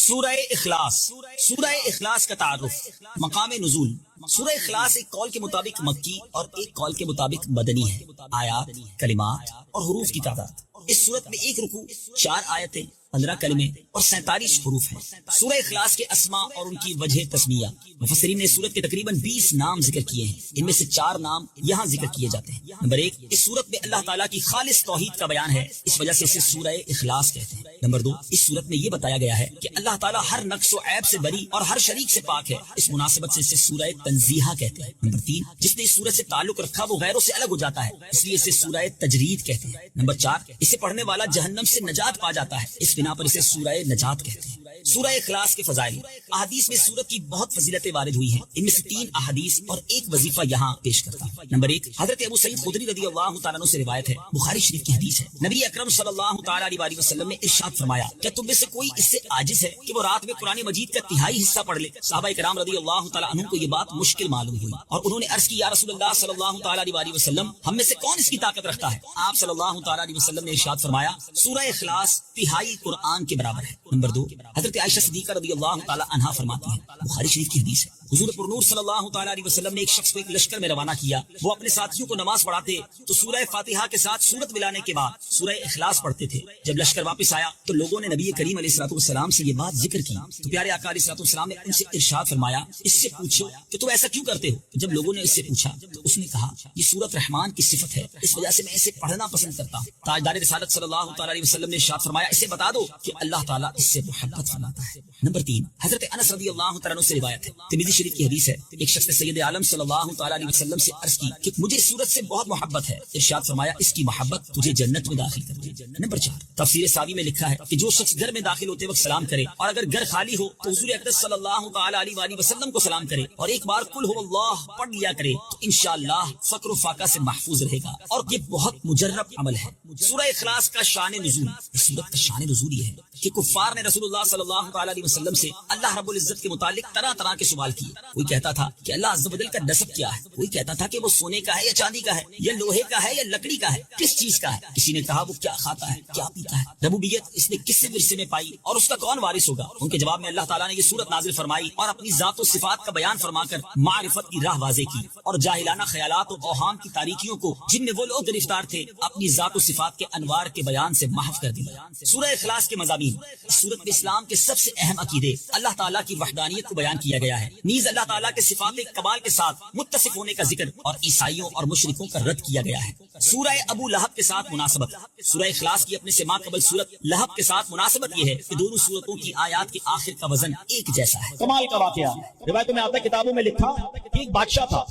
سورہ اخلاص. سورہ اخلاص کا تعارف. مقام نزول. سورہ اخلاص ایک قول کے مطابق مکی اور ایک قول کے مطابق مدنی ہے. آیات، کلمات اور حروف کی تعداد. اس صورت میں ایک رکوع، 4 آیتیں، 15 کلمے اور 47 حروف ہیں. سورہ اخلاص کے اسماء اور ان کی وجہ تسمیہ. مفسرین نے اس صورت کے تقریباً 20 نام ذکر کیے ہیں. ان میں سے 4 نام یہاں ذکر کیے جاتے ہیں. نمبر 1، اس صورت میں اللہ تعالیٰ کی خالص توحید کا بیان ہے، اس وجہ سے اسے سورہ اخلاص کہتے ہیں. نمبر 2، اس صورت میں یہ بتایا گیا ہے کہ اللہ تعالیٰ ہر نقص و عیب سے بری اور ہر شریک سے پاک ہے، اس مناسبت سے اسے سورہ تنزیہ کہتے ہیں. نمبر 3، جس نے اس سورت سے تعلق رکھا وہ غیروں سے الگ ہو جاتا ہے، اس لیے اسے سورہ تجرید کہتے ہیں. نمبر 4، اسے پڑھنے والا جہنم سے نجات پا جاتا ہے، اس بنا پر اسے سورہ نجات کہتے ہیں. سورہ اخلاص کے فضائل. احادیث میں سورت کی بہت فضیلتیں وارد ہوئی ہیں. ان میں سے 3 احادیث اور ایک وظیفہ یہاں پیش کرتا ہوں. نمبر 1، حضرت ابو سعید خدری رضی اللہ تعالیٰ عنہ سے روایت ہے، بخاری شریف کی حدیث ہے. نبی اکرم صلی اللہ تعالیٰ علیہ وسلم نے ارشاد فرمایا، کیا تم میں سے کوئی اس سے عاجز ہے کہ وہ رات میں قرآن مجید کا تہائی حصہ پڑھ لے؟ صحابہ کرام رضی اللہ تعالیٰ عنہ کو یہ بات مشکل معلوم ہوئی اور انہوں نے عرض کی، یا رسول اللہ صلی اللہ تعالیٰ علیہ وسلم، ہم میں سے کون اس کی طاقت رکھتا ہے؟ آپ صلی اللہ تعالیٰ علیہ وسلم نے ارشاد فرمایا، سورہ اخلاص تہائی قرآن کے برابر ہے. نمبر 2، حضرت عائشہ صدیقہ رضی اللہ تعالیٰ عنہا فرماتی ہیں، بخاری شریف کی حدیث ہے، حضور پرنور صلی اللہ تعالیٰ علیہ وسلم نے ایک شخص کو ایک لشکر میں روانہ کیا. وہ اپنے ساتھیوں کو نماز پڑھاتے تو سورہ فاتحہ کے ساتھ سورت ملانے کے بعد سورہ اخلاص پڑھتے تھے. جب لشکر واپس آیا تو لوگوں نے نبی کریم علیہ الصلوۃ والسلام سے یہ بات ذکر کی تو پیارے آقا علیہ الصلوۃ والسلام نے ان سے ارشاد فرمایا، اس سے پوچھو کہ تم ایسا کیوں کرتے ہو؟ جب لوگوں نے اس سے پوچھا تو اس نے کہا، یہ سورت رحمان کی صفت ہے، اس وجہ سے میں اسے پڑھنا پسند کرتا ہوں. تاجدار رسالت صلی اللہ تعالیٰ علیہ وسلم نے ارشاد فرمایا، اسے بتا دو کہ اللہ تعالیٰ اس سے محبت فرماتا ہے. نمبر 3، حضرت انس رضی اللہ تعالیٰ عنہ سے روایت ہے، ترمذی شریف کی حدیث ہے، ایک شخص نے سید عالم صلی اللہ تعالیٰ علیہ وسلم سے عرض کی کہ مجھے اس سورت سے بہت محبت ہے. ارشاد فرمایا، اس کی محبت تجھے جنت میں داخل کر دے. نمبر 4، تفسیر ساوی میں لکھا ہے کہ جو شخص گھر میں داخل ہوتے وقت سلام کرے اور اگر گھر خالی ہو تو حضور اقدس صلی اللہ تعالیٰ علیہ وسلم کو سلام کرے اور ایک بار قل هو اللہ پڑھ لیا کرے تو انشاءاللہ فقر و فاقہ سے محفوظ رہے گا، اور یہ بہت مجرب عمل ہے. سورہ اخلاص کا شان نزول. اس سورت کا شان نزول یہ ہے کہ کفار نے رسول اللہ صلی اللہ تعالیٰ علیہ وسلم سے اللہ رب العزت کے متعلق طرح طرح کے سوال کیے. کوئی کہتا تھا کہ اللہ عز و جل کا نسب کیا ہے، کوئی کہتا تھا کہ وہ سونے کا ہے یا چاندی کا ہے یا لوہے کا ہے یا لکڑی کا ہے، کس چیز کا ہے. کسی نے کہا وہ کیا کھاتا ہے، کیا پیتا ہے، ربوبیت اس نے کس سے ورثے میں پائی اور اس کا کون وارث ہوگا. ان کے جواب میں اللہ تعالیٰ نے یہ سورت نازل فرمائی اور اپنی ذات و صفات کا بیان فرما کر معرفت کی راہ واضح کی اور جاہلانہ خیالات و اوہام کی تاریکیوں کو جن میں وہ لوگ گرفتار تھے اپنی ذات و صفات کے انوار کے بیان سے محو کر دیا. سورہ اخلاص کے مضامین. اس سورت میں اسلام کے سب سے اہم عقیدے اللہ تعالیٰ کی وحدانیت کو بیان کیا گیا ہے، نیز اللہ تعالیٰ کے صفات کمال کے ساتھ متصف ہونے کا ذکر اور عیسائیوں اور مشرکوں کا رد کیا گیا ہے. سورہ ابو لہب کے ساتھ مناسبت. سورہ اخلاص کی اپنے سے ماں قبل سورت لہب کے ساتھ مناسبت یہ ہے کہ دونوں سورتوں کی آیات کے آخر کا وزن ایک جیسا ہے. کمال کا واقعہ روایتوں میں آتا ہے، کتابوں میں لکھا کہ ایک بادشاہ تھا.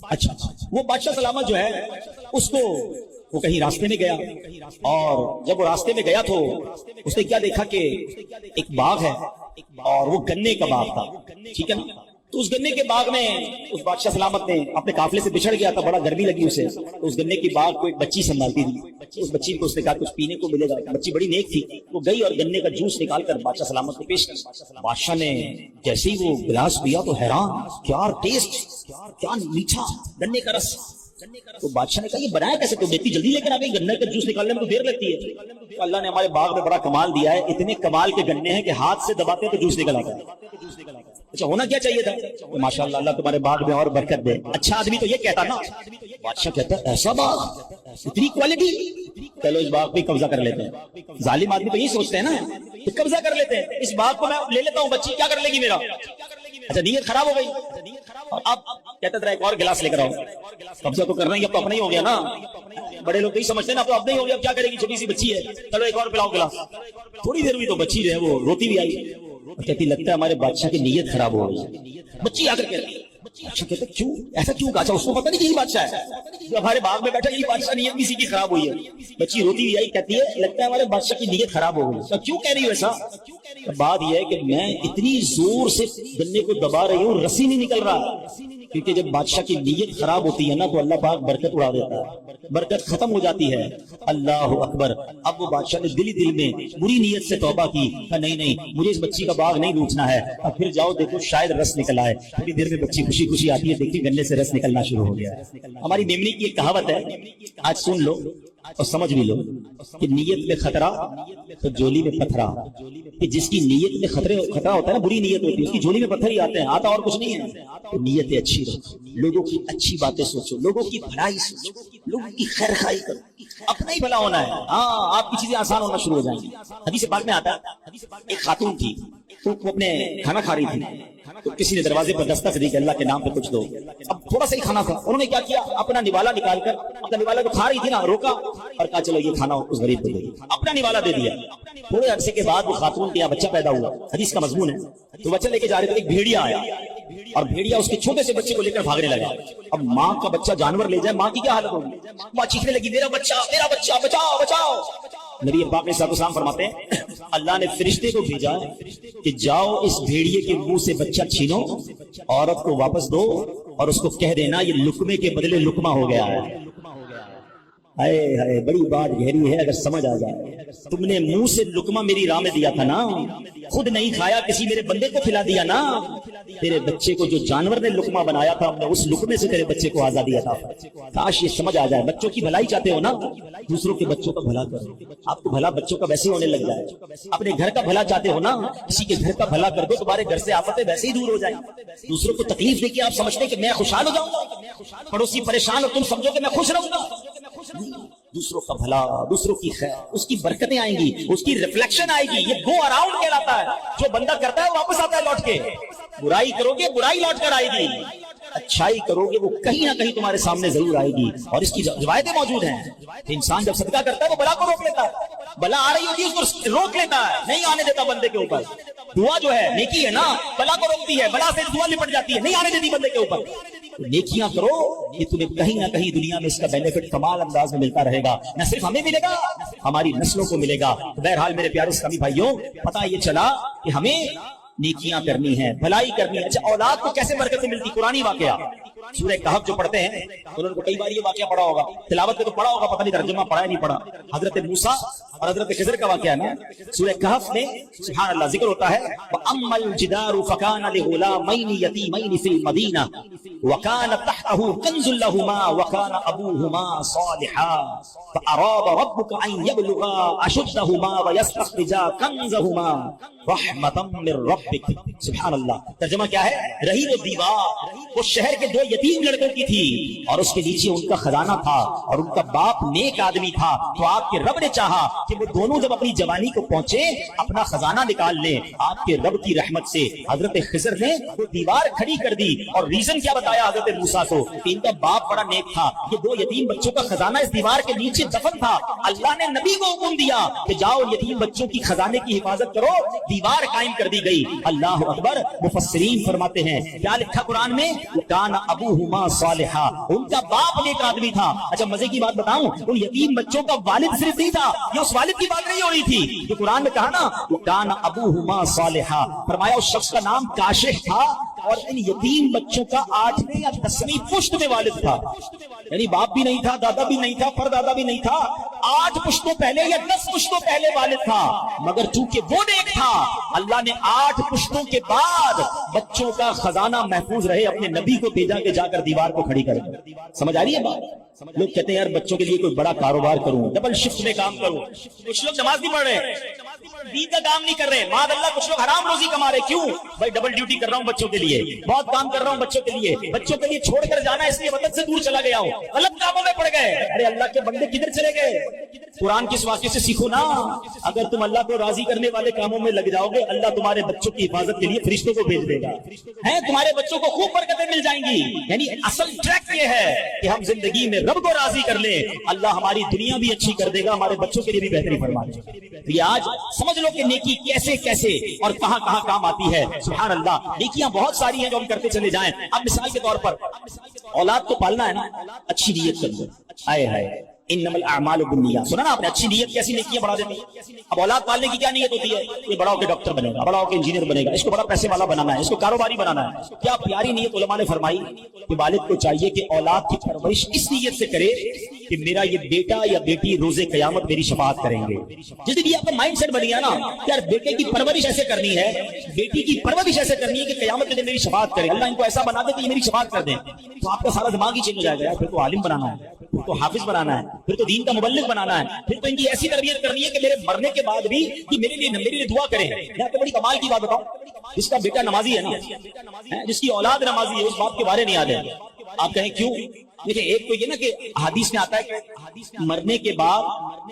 اچھا، وہ بادشاہ سلامت جو ہے اس کو وہ کہیں راستے میں گیا، اور جب وہ راستے میں گیا تو اس نے کیا دیکھا کہ ایک باغ ہے اور وہ گنے کا باغ تھا. ٹھیک ہے نا، تو اس گنے کے باغ میں اس بادشاہ سلامت نے اپنے قافلے سے بچھڑ گیا تھا، بڑا گرمی لگی اسے، تو اس گنے کے باغ کو ایک بچی سنبھالتی تھی. اس بچی کو اس نے کہا کچھ پینے کو ملے گا. بچی بڑی نیک تھی، وہ گئی اور گنے کا جوس نکال کر بادشاہ سلامت کو پیش کیا. بادشاہ نے جیسے ہی وہ گلاس پیا تو حیران، کیا ٹیسٹ، کیا میٹھا گنے کا رس. تو بادشاہ نے کہا یہ بنایا کیسے؟ تو بیٹی جلدی لے کر آ گئی، گنے کا جوس نکالنے میں تو دیر لگتی ہے. تو اللہ نے ہمارے باغ میں بڑا کمال دیا ہے، اتنے کمال کے گنے ہیں کہ ہاتھ سے دباتے تو جوس نکل آتا ہے. اچھا، ہونا کیا چاہیے تھا؟ ماشاءاللہ اللہ تمہارے باغ میں اور برکت دے. اچھا آدمی تو یہ کہتا نا، بادشاہ کہتا ہے ایسا باغ، اتنی کوالٹی، چلو اس باغ پہ قبضہ کر لیتے ہیں. ظالم آدمی تو یہی سوچتے ہیں نا کہ قبضہ کر لیتے ہیں، اس باغ کو میں لے لیتا ہوں، بچی کیا کر لے گی میرا. اچھا، نیت خراب ہو گئی اور اب کہتا تھا ایک اور گلاس لے کر آؤ. قبضہ تو کرنا ہی، اب تو اپنا ہی ہو گیا نا. بڑے لوگ یہی سمجھتے ہیں نا اب تو اپنا ہی ہو گیا، اب کیا کرے گی، چھوٹی سی بچی ہے، چلو ایک اور پلاؤ گلاس. تھوڑی دیر ہوئی تو بچی جو ہے وہ روتی بھی آئی اور کہتی لگتا ہے ہمارے بادشاہ کی نیت خراب ہو گئی. بچی آ کر کہتی اچھا، کہتے کیوں ایسا کیوں کہا؟ اچھا، اس کو پتہ نہیں کہ یہی بادشاہ ہے جو ہمارے باغ میں بیٹھا، یہی بادشاہ نیت کسی کی خراب ہوئی ہے. بچی روتی بھی آئی، کہتی ہے لگتا ہے ہمارے بادشاہ کی نیت خراب ہو گئی. کیوں کہہ رہی ہو ایسا؟ بات یہ ہے کہ میں اتنی زور سے گنے کو دبا رہی ہوں، رسی نہیں نکل رہا، کیونکہ جب بادشاہ کی نیت خراب ہوتی ہے نا تو اللہ پاک برکت اڑا دیتا ہے، برکت ختم ہو جاتی ہے. اللہ اکبر. اب وہ بادشاہ نے دل میں بری نیت سے توبہ کی، نہیں نہیں مجھے اس بچی کا باغ نہیں لوٹنا ہے. اب پھر جاؤ دیکھو شاید رس نکل آئے. تھوڑی دیر میں بچی خوشی خوشی آتی ہے، دیکھتی گنے سے رس نکلنا شروع ہو گیا. ہماری میمنی کی ایک کہاوت ہے، آج سن لو. اور سمجھ بھی لو کہ نیت میں خطرہ تو جولی میں پتھرا، کہ جس کی نیت میں خطرہ ہوتا ہے نا، بری نیت ہوتی ہے، اس کی جولی میں پتھر ہی آتے ہیں، آتا اور کچھ نہیں ہے۔ تو نیتیں اچھی رکھو، لوگوں کی اچھی باتیں سوچو، لوگوں کی بھلائی سوچو، لوگوں کی خیر خواہی کرو، اپنا ہی بھلا ہونا ہے۔ ہاں، آپ کی چیزیں آسان ہونا شروع ہو جائیں گی۔ حدیث پاک میں آتا ہے ایک خاتون تھی، تو وہ اپنے کھانا کھا رہی تھی، تو کسی نے دروازے پر دستک دی کہ اللہ کے نام پہ کچھ دو۔ اب تھوڑا سا ہی کھانا تھا، انہوں نے کیا کیا، اپنا نوالا نکال کر، اپنا نوالا جو کھا رہی تھی نا، روکا اور کہا چلو یہ کھانا اس غریب کو دے، اپنا نوالا دے دیا۔ تھوڑے عرصے کے بعد وہ خاتون کے یہاں بچہ پیدا ہوا، حدیث کا مضمون ہے، تو بچہ لے کے جا رہے تھے، ایک بھیڑیا آیا اور بھیڑیا اس کے چھوٹے سے بچے کو لے کر بھاگنے لگا۔ اب ماں کا بچہ جانور لے جائے، ماں کی کیا حالت ہوگی؟ ماں چیخنے لگی، میرا بچہ میرا بچہ، بچاؤ بچاؤ۔ نبی پاک علیہ السلام فرماتے ہیں اللہ نے فرشتے کو بھیجا کہ جاؤ اس بھیڑیے کے منہ سے بچہ چھینو، عورت کو واپس دو اور اس کو کہہ دینا یہ لقمے کے بدلے لقمہ ہو گیا ہے۔ ہائے ہائے، بڑی بات گہری ہے اگر سمجھ آ جائے۔ تم نے منہ سے لقمہ میری راہ میں دیا تھا نا، خود نہیں کھایا، کسی میرے بندے کو کھلا دیا نا۔ تیرے بچے کو جو جانور نے لقمہ بنایا تھا، ہم نے اس لقمے سے تیرے بچے کو آزاد دیا تھا۔ کاش یہ سمجھ آ جائے۔ بچوں کی بھلائی چاہتے ہو نا، دوسروں کے بچوں کا بھلا کرو، آپ کو بھلا بچوں کا ویسے ہی ہونے لگ جائے۔ اپنے گھر کا بھلا چاہتے ہو نا، کسی کے گھر کا بھلا کر دو، تمہارے گھر سے آفتیں ویسے ہی دور ہو جائیں۔ دوسروں کو تکلیف دے کے آپ سمجھتے کہ میں خوشحال ہو جاؤں گا، پڑوسی پریشان اور تم سمجھو کہ میں خوش رہوں گا۔ دوسروں کا بھلا، دوسروں کی خیر، اس کی برکتیں آئیں گی، اس کی ریفلیکشن آئے گی۔ یہ گو اراؤنڈ کہلاتا ہے، جو بندہ کرتا ہے واپس آتا ہے لوٹ کے۔ برائی کرو گے برائی لوٹ کر آئے گی، اچھائی کرو گے وہ کہیں نہ کہیں تمہارے سامنے ضرور آئے گی۔ اور اس کی روایتیں موجود ہیں، انسان جب صدقہ کرتا ہے وہ بلا کو روک لیتا ہے، بلا آ رہی ہوتی ہے اس کو روک لیتا ہے، نہیں آنے دیتا بندے کے اوپر۔ دعا جو ہے نیکی ہے نا، بلا کو روکتی ہے، بلا سے دعا لپٹ جاتی ہے، نہیں آنے دیتی بندے کے اوپر۔ نیکیاں کرو، یہ تمہیں کہیں نہ کہیں دنیا میں اس کا بینیفٹ کمال انداز میں ملتا رہے گا، نہ صرف ہمیں ملے گا، ہماری نسلوں کو ملے گا۔ بہرحال میرے پیارے اسلامی بھائیوں، پتہ یہ چلا کہ ہمیں نیکیاں کرنی ہے، بھلائی کرنی ہے۔ اچھا، اولاد کو کیسے برکتیں ملتی؟ قرآنی واقعہ سورہ کہف جو پڑھتے ہیں انہوں نے کئی بار یہ واقعہ پڑھا ہوگا، تلاوت میں تو پڑھا ہوگا، پتہ نہیں ترجمہ پڑھا ہے نہیں پڑھا۔ حضرت موسیٰ اور حضرت خضر کا واقعہ نا، سورہ کہف میں سبحان اللہ ذکر ہوتا ہے، وَأَمَّا الْجِدَارُ فَكَانَ لِغُلَامَيْنِ يَتِيمَيْنِ فِي الْمَدِينَةِ وَكَانَ تَحْتَهُ كَنْزٌ لَهُمَا وَكَانَ أَبُوهُمَا صَالِحًا فَأَرَادَ رَبُّكَ أَنْ يَبْلُغَا أَشُدَّهُمَا وَيَسْتَخْرِجَا كَنْزَهُمَا رحمتم من ربک۔ سبحان اللہ، ترجمہ کیا ہے؟ رہی وہ دیوار، وہ شہر کے دو یتیم لڑکوں کی تھی اور اس کے نیچے ان کا خزانہ تھا اور ان کا باپ نیک آدمی تھا، تو آپ کے رب نے چاہا کہ وہ دونوں جب اپنی جوانی کو پہنچے اپنا خزانہ نکال لیں۔ آپ کے رب کی رحمت سے حضرت خضر نے وہ دیوار کھڑی کر دی، اور ریزن کیا بتایا حضرت موسیٰ کو کہ ان کا باپ بڑا نیک تھا، یہ دو یتیم بچوں کا خزانہ اس دیوار کے نیچے دفن تھا۔ اللہ نے نبی کو حکم دیا کہ جاؤ یتیم بچوں کی خزانے کی حفاظت کرو، دیوار قائم کر دی گئی۔ اللہ اکبر۔ مفسرین فرماتے ہیں کیا لکھا قرآن میں؟ وَكَانَ أَبُوهُمَا صَالِحًا، ان کا باپ نیک آدمی تھا۔ اچھا مزے کی بات بتاؤں، ان یتیم بچوں کا والد صرف نہیں تھا، یہ اس والد کی بات نہیں ہو رہی تھی، یہ قرآن میں کہا نا وَكَانَ أَبُوهُمَا صَالِحًا، فرمایا اس شخص کا نام کاشح تھا اور ان یتیم بچوں کا 8ویں یا 10ویں پشت میں والد تھا، یعنی باپ بھی نہیں تھا، دادا بھی نہیں تھا، پردادا بھی نہیں تھا، 8 پشتوں پہلے یا 10 پشتوں پہلے والد تھا، مگر چونکہ وہ نیک تھا اللہ نے 8 پشتوں کے بعد بچوں کا خزانہ محفوظ رہے اپنے نبی کو بھیجا کہ جا کر دیوار کو کھڑی کر۔ سمجھ آ رہی ہے بات؟ لوگ کہتے ہیں یار بچوں کے لیے کوئی بڑا کاروبار کروں، ڈبل شفٹ میں کام کروں۔ کچھ لوگ نماز نہیں پڑھ رہے، دین کا کام نہیں کر رہے، معاذ اللہ کچھ لوگ حرام روزی کما رہے۔ کیوں بھائی؟ ڈبل ڈیوٹی کر رہا ہوں بچوں کے لیے، بہت کام کر رہا ہوں بچوں کے لیے، بچوں کے لیے چھوڑ کر جانا اس لیے وطن سے دور چلا گیا ہوں، غلط کاموں میں پڑ گئے۔ ارے اللہ کے بندے کدھر چلے گئے؟ قرآن کے اس واقعے سے سیکھو نا، اگر تم اللہ کو راضی کرنے والے کاموں میں لگ جاؤ گے اللہ تمہارے بچوں کی حفاظت کے لیے فرشتوں کو بھیج دے گا، ہیں تمہارے بچوں کو خوب برکتیں مل جائیں گی۔ یعنی اصل ٹریک یہ ہے کہ ہم زندگی میں رب کو راضی کر لیں، اللہ ہماری دنیا بھی اچھی کر دے گا، ہمارے بچوں کے لیے بھی بہتری فرما دے گا۔ یہ آج سمجھ لو کہ نیکی کیسے کیسے اور کہاں کہاں کام آتی ہے۔ سبحان اللہ، نیکیاں بہت ساری ہیں جو ہم کرتے چلے جائیں۔ اب مثال کے طور پر اولاد کو پالنا ہے نا، اچھی نیت کر دو، آئے ہائے انما الاعمال بالنیات، سنا نا آپ نے؟ اچھی نیت کیسی نیکیاں بڑھا دیتی ہے۔ اب اولاد پالنے کی کیا نیت ہوتی ہے؟ یہ بڑا ہو کے ڈاکٹر بنے گا، بڑا ہو کے انجینئر بنے گا، اس کو بڑا پیسے والا بنانا ہے، اس کو کاروباری بنانا ہے۔ کیا پیاری نیت علماء نے فرمائی کہ والد کو چاہیے کہ اولاد کی پرورش اس نیت سے کرے کہ میرا یہ بیٹا یا بیٹی روز قیامت میری شفاعت کریں گے۔ جس دن یہ آپ کا مائنڈ سیٹ بن گیا نا یار بیٹے کی پرورش ایسے کرنی ہے، بیٹی کی پرورش ایسے کرنی ہے کہ قیامت کے دن میری شفاعت کرے، اللہ ان کو ایسا بنا دے کہ یہ میری شفاعت کر دیں، تو آپ کا سارا دماغ ہی چینج ہو جائے گا، پھر تو عالم بنانا ہے۔ تو حافظ بنانا ہے، پھر تو دین کا مبلغ بنانا ہے، پھر تو ان کی ایسی تربیت کرنی ہے کہ میرے مرنے کے بعد بھی کہ میرے لیے دعا کرے۔ میں آپ کو بڑی کمال کی بات بتاؤں، جس کا بیٹا نمازی ہے نا، جس کی اولاد نمازی ہے، اس باپ کے بارے نہیں یاد ہے۔ آپ کہیں کیوں؟ دیکھیں، ایک تو یہ نا کہ حدیث میں آتا ہے کہ مرنے کے بعد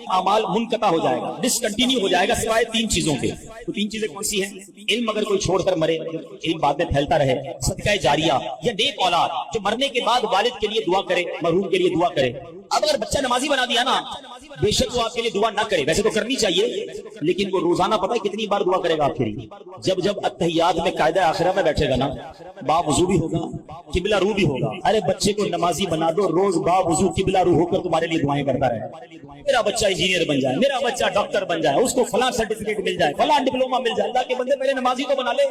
اعمال منقطع ہو جائے گا، ڈسکنٹینیو ہو جائے گا، سوائے 3 چیزوں کے۔ تو 3 چیزیں کون سی ہیں؟ علم اگر کوئی چھوڑ کر مرے، علم بعد میں پھیلتا رہے، صدقہ جاریہ یا نیک اولاد جو مرنے کے بعد والد کے لیے دعا کرے، مرحوم کے لیے دعا کرے۔ اب اگر بچہ نمازی بنا دیا نا، بے شک وہ آپ کے لیے دعا نہ کرے، ویسے تو کرنی چاہیے، لیکن وہ روزانہ پتہ ہے کتنی بار دعا کرے گا آپ کے لیے؟ جب اتحیات میں قاعدہ آخرہ میں بیٹھے گا نا، باوضو بھی ہوگا، قبلہ رو بھی ہوگا۔ ارے بچے کو نمازی بنا دو، روز باوضو قبلہ رو ہو کر تمہارے لیے دعائیں کرتا رہے۔ میرا بچہ انجینئر بن جائے، میرا بچہ ڈاکٹر بن جائے، اس کو فلاں سرٹیفکیٹ مل جائے، فلاں ڈپلوما مل جائے۔ اللہ کے بندے پہلے نمازی تو بنا لے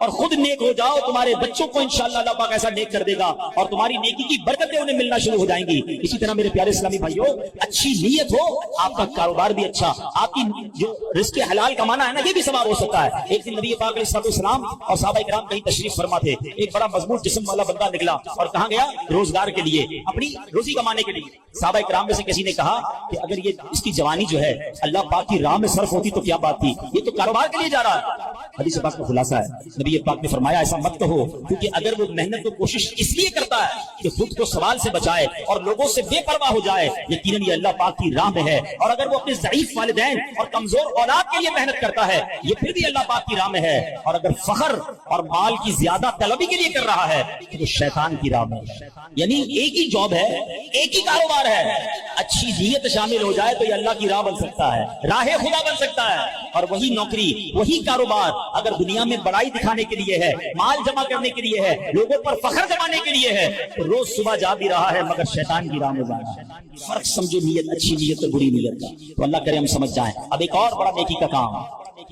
اور خود نیک ہو جاؤ، تمہارے بچوں کو انشاءاللہ اللہ پاک ایسا نیک کر دے گا اور تمہاری نیکی کی برکتیں انہیں ملنا شروع ہو جائیں گی۔ اسی طرح میرے پیارے اسلامی بھائیوں، اچھی نیت ہو، آپ کا کاروبار بھی اچھا، آپ کی جو رزق حلال کمانا ہے نا، یہ بھی ثواب ہو سکتا ہے۔ ایک دن نبی پاک علیہ السلام اور صحابہ کرام کہیں تشریف فرما تھے، ایک بڑا مضبوط جسم والا بندہ نکلا اور کہاں گیا؟ روزگار کے لیے، اپنی روزی کمانے کے لیے۔ صحابہ کرام میں سے کسی نے کہا کہ اگر یہ اس کی جوانی جو ہے اللہ پاک کی راہ میں صرف ہوتی تو کیا بات تھی، یہ تو کاروبار کے لیے جا رہا ہے۔ حدیث پاک کا خلاصہ ہے، نبی پاک نے فرمایا ایسا مت کہو، کیونکہ اگر وہ محنت و کوشش اس لیے کرتا ہے کہ خود کو سوال سے بچائے اور لوگوں سے بے پرواہ ہو جائے، یقیناً یہ اللہ پاک کی راہ میں ہے۔ اور اگر وہ اپنے ضعیف والدین اور کمزور اولاد کے لیے محنت کرتا ہے، یہ پھر بھی اللہ پاک کی راہ میں ہے۔ اور اگر فخر اور مال کی زیادہ طلبی کے لیے کر رہا ہے تو شیطان کی راہ میں ہے۔ یعنی ایک ہی جاب ہے، ایک ہی کاروبار ہے، اچھی نیت شامل ہو جائے تو یہ اللہ کی راہ بن سکتا ہے، راہ خدا بن سکتا ہے۔ اور وہی نوکری، وہی کاروبار اگر دنیا میں بڑائی دکھانے کے لیے ہے، مال جمع کرنے کے لیے ہے، لوگوں پر فخر جمانے کے لیے ہے، تو روز صبح جا بھی رہا ہے مگر شیطان کی راہ میں جا رہا ہے۔ فرق سمجھو نیت، اچھی نیت اور بری نیت کا، تو اللہ کرے ہم سمجھ جائیں۔ اب ایک اور بڑا نیکی کا کام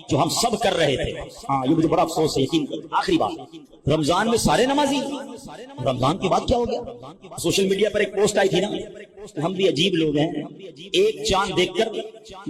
جو ہم سب کر رہے تھے، ہاں یہ مجھے بڑا افسوس ہے، یقین آخری بات، رمضان میں سارے نمازی، رمضان کے بعد کیا ہو گیا؟ سوشل میڈیا پر ایک پوسٹ آئی تھی نا، ہم بھی عجیب لوگ ہیں، ایک چاند دیکھ کر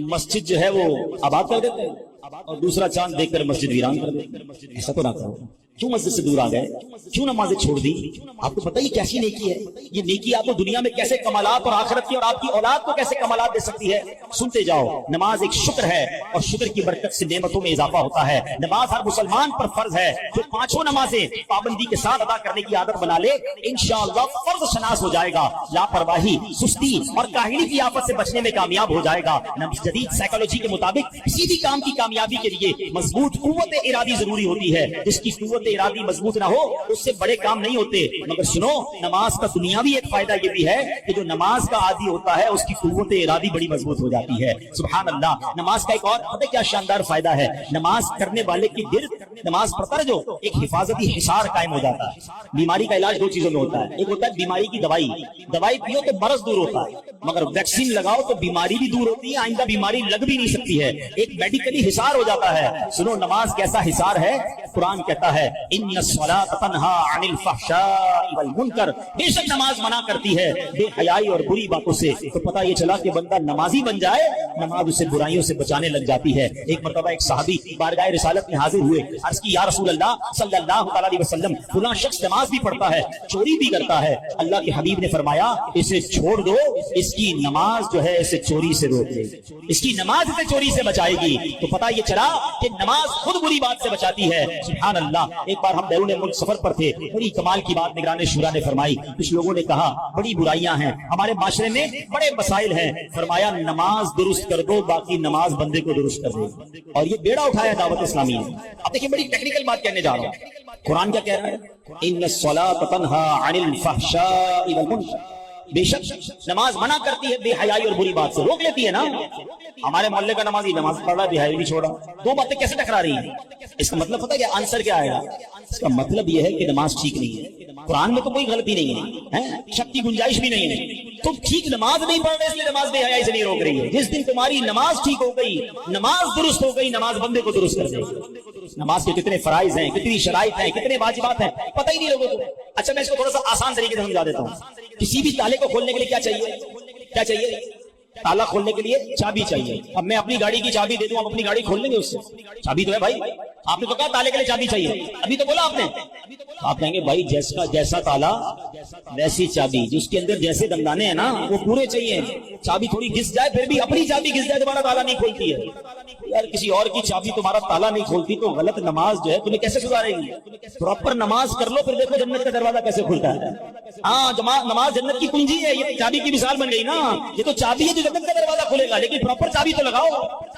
مسجد جو ہے وہ آباد کر دیتے ہیں اور دوسرا چاند دیکھ کر مسجد ویران کر دیتے ہیں۔ ایسا تو نہ کرو، کیوں مسجد سے دور آ گئے، کیوں نمازیں چھوڑ دی؟ آپ کو پتہ یہ کیسی نیکی ہے؟ یہ نیکی آپ کو دنیا میں کیسے کمالات اور آخرت کی اور آپ کی اولاد کو کیسے کمالات دے سکتی ہے؟ سنتے جاؤ۔ نماز ایک شکر ہے اور شکر کی برکت سے نعمتوں میں اضافہ ہوتا ہے۔ نماز ہر مسلمان پر فرض ہے، جو 5 نمازیں پابندی کے ساتھ ادا کرنے کی عادت بنا لے انشاءاللہ فرض شناس ہو جائے گا، لاپرواہی، سستی اور کاہلی کی آفت سے بچنے میں کامیاب ہو جائے گا۔ جدید سائیکالوجی کے مطابق کسی بھی کام کی کامیابی کے لیے مضبوط قوت ارادی ضروری ہوتی ہے، جس کی قوت ارادی مضبوط نہ ہو اس سے بڑے کام نہیں ہوتے۔ مگر سنو، نماز کا دنیاوی ایک فائدہ یہ بھی ہے کہ جو نماز کا عادی ہوتا ہے اس کی قوت ارادی بڑی مضبوط ہو جاتی ہے۔ سبحان اللہ۔ نماز کا ایک اور پتہ کیا شاندار فائدہ ہے؟ نماز کرنے والے کی دل، نماز پڑھتا ہے جو، ایک حفاظتی حصار قائم ہو جاتا ہے۔ بیماری کا علاج 2 چیزوں میں ہوتا ہے، ایک ہوتا ہے بیماری کی دوائی پیو تو مرض دور ہوتا ہے، مگر ویکسین لگاؤ تو بیماری بھی دور ہوتی ہے، آئندہ بیماری لگ بھی نہیں سکتی ہے، ایک میڈیکلی حصار ہو جاتا ہے۔ سنو، نماز کیسا حصار ہے؟ قرآن کہتا ہے ان الصلاۃ تنہا عن الفحشاء والمنکر، بے شک نماز منع کرتی ہے بے حیائی اور بری باتوں سے۔ تو پتہ یہ چلا کہ بندہ نمازی بن جائے، نماز اسے برائیوں سے بچانے لگ جاتی ہے۔ ایک مرتبہ ایک صحابی بارگاہ رسالت میں حاضر ہوئے، عرض کی یا رسول اللہ صلی اللہ علیہ وسلم، فلاں شخص نماز بھی پڑھتا ہے، چوری بھی کرتا ہے۔ اللہ کے حبیب نے فرمایا اسے چھوڑ دو، اس کی نماز جو ہے اسے چوری سے روک دے، اس کی نماز اسے چوری سے بچائے گی۔ تو پتہ یہ چلا کہ نماز خود بری بات سے بچاتی ہے۔ سبحان اللہ۔ ایک بار ہم بیرون ملک سفر پر تھے، بڑی کمال کی بات نگران شورا نے فرمائی۔ کچھ لوگوں نے کہا بڑی برائیاں ہیں ہمارے معاشرے میں، بڑے مسائل ہیں، فرمایا نماز درست کر دو، باقی نماز بندے کو درست کر دے۔ اور یہ بیڑا اٹھایا دعوت اسلامی نے۔ اب دیکھیں بڑی ٹیکنیکل بات کہنے جا رہا ہوں، قرآن کیا کہہ رہا ہے؟ ان الصلاۃ تنہا عن الفحشاء والمنکر، بے شک نماز منع کرتی ہے بے حیائی اور بری بات سے، روک لیتی ہے نا۔ ہمارے محلے کا نمازی نماز پڑھ رہا ہے، بے حیائی بھی چھوڑا، 2 باتیں کیسے ٹکرا رہی ہیں؟ اس کا مطلب پتہ ہے کیا آنسر کیا آئے گا؟ اس کا مطلب یہ ہے کہ نماز ٹھیک نہیں ہے۔ قرآن میں تو کوئی غلطی نہیں ہے، شک کی گنجائش بھی نہیں ہے۔ تم ٹھیک نماز نہیں پڑھ رہے اس لیے نماز بے حیائی سے نہیں روک رہی ہے۔ جس دن تمہاری نماز ٹھیک ہو گئی، نماز درست ہو گئی، نماز بندے کو درست کر دے گی۔ نماز کے کتنے فرائض ہیں، کتنی شرائط ہیں، کتنے واجبات ہیں، پتہ ہی نہیں لوگوں کو۔ اچھا میں اس کو تھوڑا سا آسان طریقے سے سمجھا دیتا ہوں۔ کسی بھی تالے کو کھولنے کے لیے کیا چاہیے؟ کیا چاہیے؟ تالا کھولنے کے لیے چابی چاہیے۔ اب میں اپنی گاڑی کی چابی دے دوں، آپ اپنی گاڑی کھول لیں گے اس سے؟ چابی تو ہے بھائی، آپ نے تو کہا تالے کے لیے چابی چاہیے، ابھی تو بولا آپ نے۔ آپ کہیں گے بھائی جیسا تالا ویسی چابی جس کے اندر جیسے دندانے ہیں نا وہ پورے چاہیے. چابی تھوڑی گھس جائے پھر بھی اپنی چابی گھس جائے تمہارا تالا نہیں کھولتی ہے. یار کسی اور کی چابی تمہارا تالا نہیں کھولتی تو غلط نماز جو ہے تمہیں کیسے گزارے گی؟ پراپر نماز کر لو پھر دیکھو جنت کا دروازہ کیسے کھلتا ہے. ہاں نماز جنت کی کنجی ہے. یہ چابی کی مثال بن گئی نا. یہ تو چابی ہے جو جنت کا دروازہ کھلے گا لیکن پراپر چابی تو لگاؤ.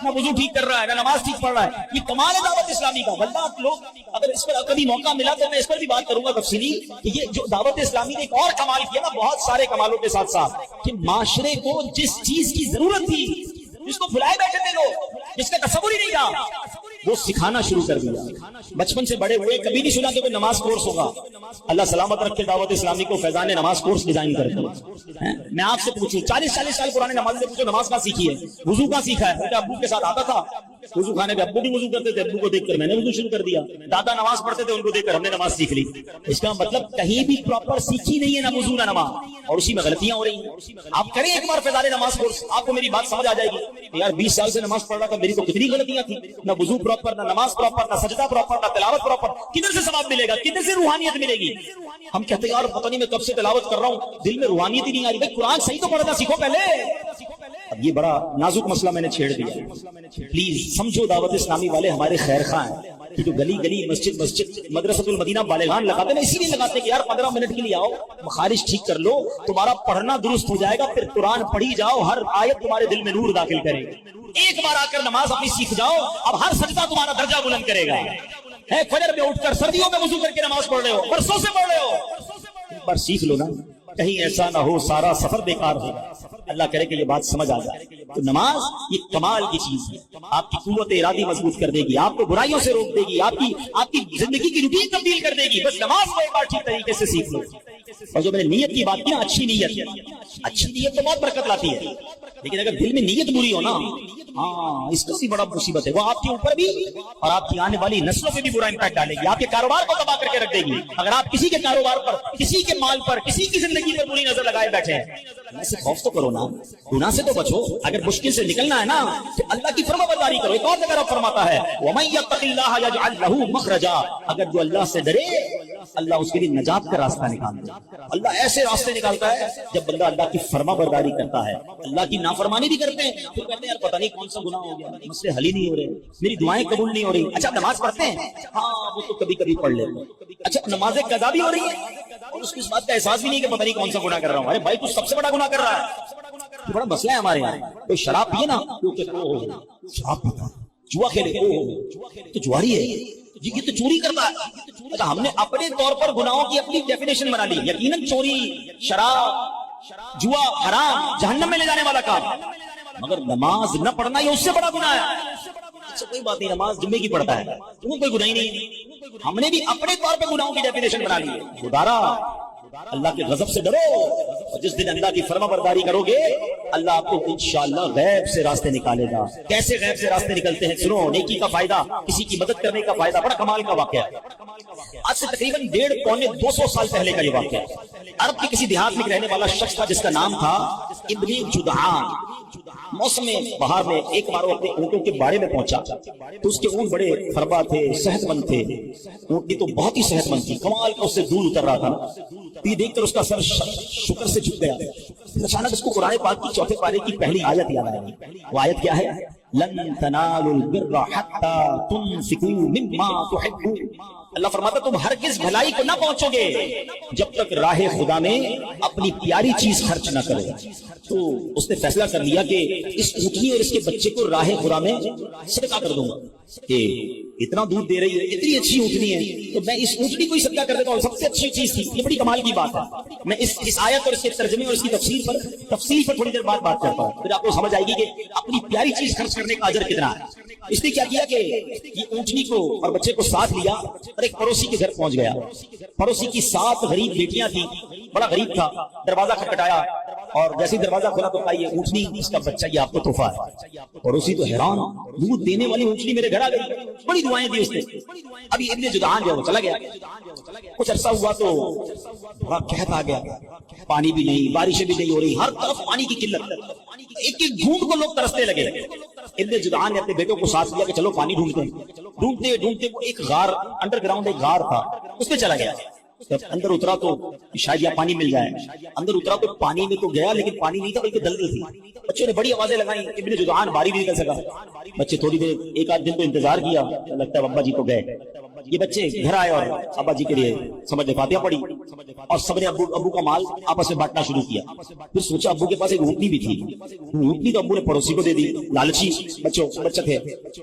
نہ وضو ٹھیک کر رہا ہے نہ نماز ٹھیک پڑھ رہا ہے. یہ کمال ہے دعوت اسلامی کا. واللہ آپ لوگ اگر اس پر کبھی موقع ملا تو میں اس پر بھی بات کروں گا تفصیلی کہ یہ جو دعوت اسلامی نے ایک اور کمال کیا نا بہت سارے کمالوں کے ساتھ ساتھ کہ معاشرے کو جس چیز کی ضرورت تھی جس کو بھلائے بیٹھے تھے لوگ جس کا تصور ہی نہیں تھا وہ سکھانا شروع کر دیا. بچپن سے بڑے ہوئے کبھی نہیں سنا کہ کوئی نماز کورس ہوگا. اللہ سلامت رکھے دعوت اسلامی کو فیضان نماز کورس ڈیزائن کرتے ہیں. میں آپ سے پوچھوں 40 سال پرانے نماز سے پوچھو نماز کہاں سیکھی ہے؟ وضو کہاں سیکھا ہے؟ کیونکہ ابو کے ساتھ آتا تھا وضو خانے پہ. ابو بھی وضو کرتے تھے. ابو کو دیکھ کر میں نے وضو شروع کر دیا. دادا نماز پڑھتے تھے ان کو دیکھ کر ہم نے نماز سیکھ لی. اس کا مطلب کہیں بھی پراپر سیکھی نہیں ہے نہ وضو نہ نماز اور اسی میں غلطیاں ہو رہی ہیں. آپ کریں ایک بار فیضان نماز کورس آپ کو میری بات سمجھ آ جائے گی. یار 20 سال سے نماز پڑھ رہا تھا میری تو کتنی غلطیاں تھیں. نہ وضو پراپر نہ نماز پراپر نہ سجدہ پراپر نہ تلاوت پراپر. کدھر سے ثواب ملے گا؟ کدھر سے روحانیت ملے گی؟ ہم کہتے ہیں یار پتہ نہیں میں کب سے تلاوت کر رہا ہوں دل میں روحانیت ہی نہیں آ رہی. بھائی قرآن صحیح تو پڑھنا سیکھو پہلے. اب یہ بڑا نازک مسئلہ میں نے چھیڑ دیا. پلیز سمجھو دعوت اسلامی والے ہمارے خیر خواہ ہیں کہ جو گلی گلی مسجد مدرسۃ المدینہ بالغان لگاتے ہیں اسی لیے لگاتے کہ یار 15 منٹ کے لیے آؤ مخارج ٹھیک کر لو تمہارا پڑھنا درست ہو جائے گا. پھر قرآن پڑھی جاؤ ہر آیت تمہارے دل میں نور داخل کرے گی. ایک بار آ کر نماز اپنی سیکھ جاؤ اب ہر سجدہ تمہارا درجہ بلند کرے گا. ہے فجر میں اٹھ کر سردیوں میں وضو کر کے نماز پڑھ رہے ہو برسوں سے پڑھ رہے ہو ایک بار سیکھ لو نا. کہیں ایسا نہ ہو سارا سفر بیکار ہو. اللہ کرے کہ یہ بات سمجھ آ جائے. تو نماز یہ کمال کی چیز ہے. آپ کی قوت ارادی مضبوط کر دے گی. آپ کو برائیوں سے روک دے گی. آپ کی زندگی کی روٹین تبدیل کر دے گی. بس نماز کو ایک بار ٹھیک طریقے سے سیکھ لو. اور جو میں نے نیت کی بات کی نا اچھی نیت تو بہت برکت لاتی ہے. لیکن اگر دل میں نیت بری ہو نا ہاں اس کا بھی بڑا مصیبت ہے. وہ آپ کے اوپر بھی اور آپ کی آنے والی نسلوں پہ بھی برا امپیکٹ ڈالے گی. آپ کے کاروبار کو تباہ کر کے رکھ دے گی. اگر آپ کسی کے کاروبار پر کسی کے مال پر کسی کی زندگی پر بری نظر لگائے بیٹھے ہیں اللہ سے خوف تو کرو نا. گناہ سے تو بچو. اگر مشکل سے نکلنا ہے نا تو اللہ کی فرما برداری کرو. ایک اور جگہ رب فرماتا ہے وَمَن يَتَّقِ اللَّهَ يَجْعَل لَّهُ مَخْرَجًا. اگر جو اللہ سے ڈرے اللہ اس کے لیے نجات کا راستہ نکالتا ہے. اللہ ایسے راستے نکالتا ہے جب بندہ اللہ کی فرما برداری کرتا ہے. اللہ کی نافرمانی بھی کرتے ہیں پھر کہتے ہیں یار پتہ نہیں کون سا گناہ ہو گیا مسئلے حل ہی نہیں ہو رہے میری دعائیں قبول نہیں ہو رہی. اچھا نماز پڑھتے ہیں ہاں وہ تو کبھی کبھی پڑھ لیتے ہیں. اچھا نماز قضا بھی ہو رہی ہے اور اس کی اس بات کا احساس بھی نہیں کہ پتہ نہیں کون سا گناہ کر رہا ہوں. ارے بھائی تو سب سے بڑا گناہ کر رہا ہے. بڑا مسئلہ ہے ہمارے یہاں. کوئی شراب پیے نا شراب پیتا جوا کھیلے تو جواری ہے یہ تو چوری کرتا ہے. اچھا ہم نے اپنے طور پر گناہوں کی اپنی ڈیفینیشن بنا لی. یقیناً چوری شراب جوا حرام جہنم میں لے جانے والا کام مگر نماز نہ پڑھنا یہ اس سے بڑا گناہ ہے. اچھا کوئی بات نہیں نماز جمعے کی پڑھتا ہے تمہیں کوئی گناہ ہی نہیں. ہم نے بھی اپنے طور پہ گناہوں کی ڈیفینیشن بنا لی ہے. خدارا اللہ کے غضب سے ڈرو اور جس دن اللہ کی فرما برداری کرو گے اللہ آپ کو انشاءاللہ غیب سے راستے نکالے گا. کیسے غیب سے راستے نکلتے ہیں سنو. نیکی کا فائدہ کسی کی مدد کرنے کا فائدہ بڑا کمال کا واقعہ ہے. آج سے تقریباً 150-200 سال پہلے کا یہ واقعہ ہے. عرب کے کسی دیہات میں رہنے والا شخص تھا جس کا نام تھا ابن جدعان. موسم بہار میں ایک بار وہ اپنے اونٹوں کے بارے میں پہنچا تو اس کے اونٹ بڑے فربا تھے صحت مند تھے. اونٹنی تو بہت ہی صحت مند تھی کمال کا اس سے دودھ اتر رہا تھا. یہ دیکھ کر اس کا سر شکر سے جھک گیا. اچانک اس کو قرآن پاک کی چوتھے پارے کی پہلی آیت یاد آئی. وہ آیت کیا ہے لن تنالوا البر حتى تنفقوا مما تحبون. اللہ فرماتا تم ہرگز بھلائی کو نہ پہنچو گے جب تک راہ خدا میں اپنی پیاری چیز خرچ نہ کرو. تو اس نے فیصلہ کر لیا کہ اس اونٹنی اور اس کے بچے کو راہ خدا میں صدقہ کر دوں گا. کہ اتنا دودھ دے رہی ہے اتنی اچھی اونٹنی ہے تو میں اس اونٹنی کو ہی صدقہ کر دیتا ہوں. سب سے اچھی چیز تھی. یہ بڑی کمال کی بات ہے. میں اس آیت اور اس کے ترجمے اور اس کی تفسیر پر تھوڑی دیر بعد بات کرتا ہوں. پھر آپ کو سمجھ آئے گی کہ اپنی پیاری چیز خرچ کرنے کا اجر کتنا ہے. اس نے کیا کیا کہ یہ اونٹنی کو اور بچے کو ساتھ لیا اور ایک پڑوسی کے گھر پہنچ گیا. پڑوسی کی 7 غریب بیٹیاں تھیں. بڑا غریب تھا. دروازہ کھٹکھٹایا اور جیسے دروازہ کھولا تو کہا یہ اونٹنی اس کا بچہ یہ آپ کو تحفہ ہے. پڑوسی تو حیران دودھ دینے والی اونٹنی میرے گھر آ گئی. بڑی دعائیں دی اس نے. ابھی ابن جدعان جو وہ چلا گیا. کچھ عرصہ ہوا تو بڑا قحط آ گیا. پانی بھی نہیں بارشیں بھی نہیں ہو رہی ہر طرف پانی کی قلت. ایک ایک گھونٹ کو لوگ ترستے لگے. ابن جدعان نے اپنے بیٹوں کو ساتھ لیا کہ چلو پانی ڈھونڈتے ہیں. ڈھونڈتے ڈھونڈتے وہ ایک غار انڈر گراؤنڈ ایک غار تھا اس میں چلا گیا. جب اندر اترا تو شاید یہاں پانی مل جائے. اندر اترا تو پانی میں تو گیا لیکن پانی نہیں تھا بلکہ دلدل تھی. بچوں نے بڑی آوازیں لگائیں. ابن جدعان باہر بھی نکل سکا. بچے تھوڑی دیر ایک آدھ دن تو انتظار کیا, لگتا ہے ابا جی تو گئے. یہ بچے گھر آئے اور ابا جی کے لیے سمجھ فاتحہ پڑھی اور سب نے ابو کا مال آپس میں بانٹنا شروع کیا. پھر سوچا ابو کے پاس ایک اونٹنی بھی تھی. اونٹنی تو ابو نے پڑوسی کو دے دی. لالچی بچے تھے,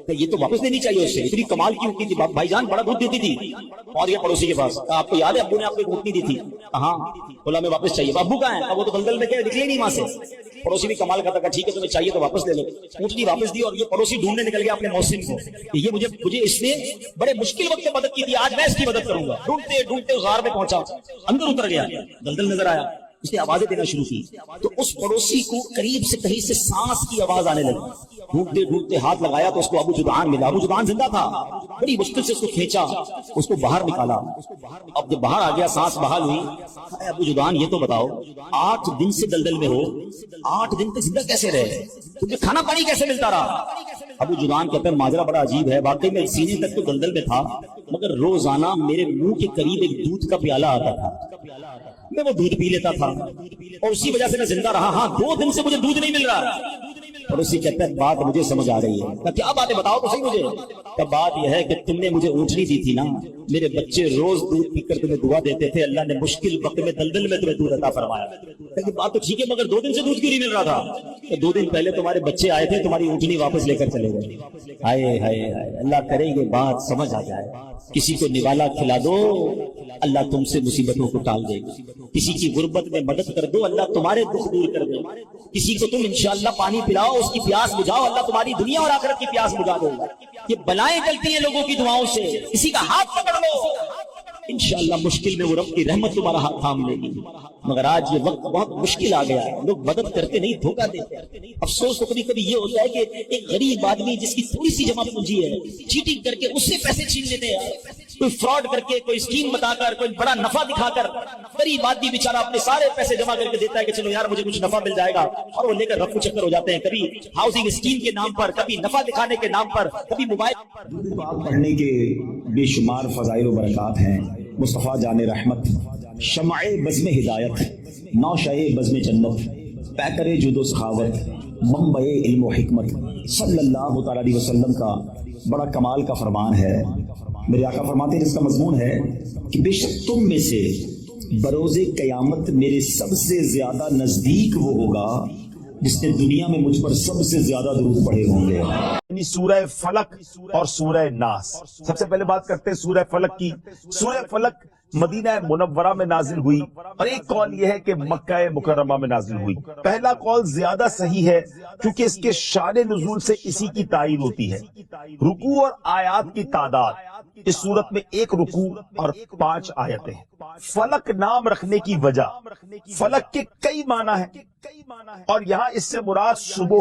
یہ تو واپس دینی چاہیے. اس سے اتنی کمال کی اونٹنی تھی, بھائی جان بڑا دودھ دیتی تھی. اور یہ پڑوسی کے پاس, آپ کو یاد ہے ابو نے آپ کو ایک اونٹنی دی تھی, ہاں بولا میں واپس چاہیے. ابو کہاں ہے؟ اب وہ تو دلدل میں نکلے نہیں وہاں سے. پڑوسی بھی کمال کرتا کہ ٹھیک ہے تمہیں چاہیے تو واپس لے لو. اونٹنی واپس دی اور یہ پڑوسی ڈھونڈنے نکل گیا اپنے محسن کو. یہ مجھے اس نے بڑے مشکل وقت میں مدد کی تھی, آج میں اس کی مدد کروں گا. ڈھونڈتے ڈھونڈتے غار میں پہنچا, اندر اتر گیا, دلدل نظر آیا. اس نے آوازیں دینا شروع کی تو اس پڑوسی کو قریب سے کہیں سے سانس کی آواز آنے لگی. ڈھونڈتے ڈھونڈتے ہاتھ لگایا تو اس کو ابو جدعان ملا. ابو جدعان زندہ تھا. بڑی مشکل سے اس کو کھینچا, اس کو باہر نکالا. اب جب باہر آ گیا, سانس بحال ہوئی. ابو جدعان یہ تو بتاؤ, 8 دن سے دلدل میں ہو, 8 دن تک زندہ کیسے رہے؟ تمہیں کھانا پانی کیسے ملتا رہا؟ ابو جدعان کہتے ہیں ماجرا بڑا عجیب ہے. واقعی میں سینے تک تو دلدل میں تھا, مگر روزانہ میرے منہ کے قریب ایک دودھ کا پیالہ آتا تھا. میں وہ دودھ پی لیتا تھا اور اسی وجہ سے میں زندہ رہا. ہاں 2 دن سے مجھے دودھ نہیں مل رہا. اور اسی کہتا ہے بات مجھے سمجھ آ رہی ہے. کیا بات ہے بتاؤ تو صحیح مجھے. بات یہ ہے کہ تم نے مجھے اونٹنی دی تھی نا, میرے بچے روز دودھ پی کر تمہیں دعا دیتے تھے, اللہ نے مشکل وقت میں دلدل میں تمہیں دودھ عطا فرمایا. لیکن بات تو ٹھیک ہے مگر 2 دن سے دودھ کیوں نہیں مل رہا تھا؟ 2 دن پہلے تمہارے بچے آئے تھے, تمہاری اونٹنی واپس لے کر چلے گئے. ہائے ہائے ہائے, اللہ کرے یہ بات سمجھ آ جائے. کسی کو نوالا کھلا دو, اللہ تم سے مصیبتوں کو ٹال دے گا. کسی کی غربت میں مدد کر دو, اللہ تمہارے دکھ دور کر دے. کسی کو تم انشاءاللہ پانی پلاؤ, اس کی پیاس بجھاؤ, اللہ تمہاری دنیا اور آخرت کی پیاس بجھا دے گا. یہ بلائیں چلتی ہیں لوگوں کی دعاؤں سے. کسی کا ہاتھ پکڑ لو, انشاءاللہ مشکل میں وہ رب کی رحمت تمہارا ہاتھ تھام لے گی. مگر آج یہ وقت بہت مشکل آ گیا ہے, لوگ مدد کرتے نہیں, دھوکہ دیتے. افسوس تو کبھی کبھی یہ ہوتا ہے کہ ایک غریب آدمی جس کی تھوڑی سی جمع پونجی ہے, چیٹنگ کر کے اس سے پیسے چھین لیتے ہیں. کوئی فراڈ کر کے, کوئی اسکیم بتا کر, کوئی بڑا نفع دکھا کر غریب آدمی بیچارہ اپنے سارے پیسے جمع کر کے دیتا ہے کہ چلو یار مجھے کچھ نفع مل جائے گا, اور وہ لے کر رفو چکر ہو جاتے ہیں. کبھی ہاؤسنگ اسکیم کے نام پر, کبھی نفع دکھانے کے نام پر, کبھی موبائل. پڑھنے کے بے شمار فضائل و برکات ہیں. مصطفیٰ جان رحمت, شمع بزم ہدایت, نوشہ بزم جنت, پیکر جود و سخاوت, منبع علم و حکمت, صلی اللہ تعالی علیہ وسلم کا بڑا کمال کا فرمان ہے. میرے آقا فرماتے ہیں جس کا مضمون ہے کہ بے شک تم میں سے بروز قیامت میرے سب سے زیادہ نزدیک وہ ہوگا جس نے دنیا میں مجھ پر سب سے زیادہ درود پڑھے ہوں گے. یعنی سورہ فلق اور سورہ ناس. سب سے پہلے بات کرتے ہیں سورہ فلق کی. سورہ فلق مدینہ منورہ میں نازل ہوئی, اور ایک قول یہ ہے کہ مکہ مکرمہ میں نازل ہوئی. پہلا قول زیادہ صحیح ہے کیونکہ اس کے شان نزول سے اسی کی تائید ہوتی ہے. رکوع اور آیات کی تعداد اس صورت میں 1 رکوع اور 5 آیتیں. فلق نام رکھنے کی وجہ, فلق کے کئی معنی ہیں, اور یہاں اس سے مراد صبح